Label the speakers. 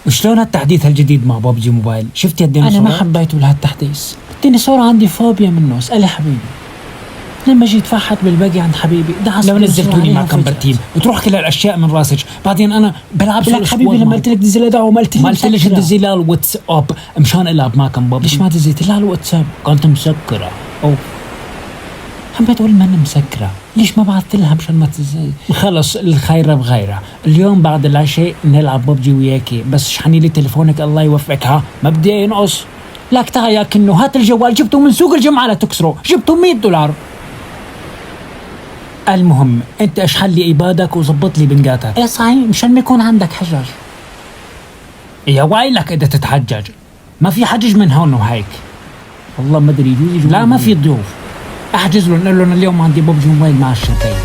Speaker 1: وشلون هالتحديث الجديد مع ببجي موبايل؟ شفت يا الديناصور؟
Speaker 2: انا ما حبيته لهالتحديث، الديناصور عندي فوبيا منه. اسألي حبيبي، لما جيت فحت بالباقي عند حبيبي دعس.
Speaker 1: لو نزلتوني مع كمبرتين وتروح كل الاشياء من راسك، بعدين انا بلعب
Speaker 2: لك حبيبي لما قلت لك دزي دعوه ما قلت لي
Speaker 1: ما قلت لك تدزي لها الواتساب مشان العب معكم ببجي.
Speaker 2: ليش ما دزيت لها الواتساب؟
Speaker 1: كانت مسكره.
Speaker 2: اوه حبيت اقول ماني مسكره، ليش ما بعثت لها مشان ما تزي؟
Speaker 1: خلص الخيره بغيره. اليوم بعد العشاء نلعب ببجي وياكي، بس شحني لي تليفونك الله يوفقك. ها ما بدي ينقص. لك تعال يا كنو، هات الجوال جبته من سوق الجمعه لتكسره، جبته $100. المهم انت اشحن لي ايبادك وظبط لي بنقاتك.
Speaker 2: ايه صحيح، مشان ما يكون عندك حجج.
Speaker 1: يا ويلك اذا تتحجج، ما في حجج من هون وهيك. والله ما ادري يجوز. لا ما في ضيوف، احجز لهم قول لهم اليوم عندي ببجي موبايل مع الشتايم.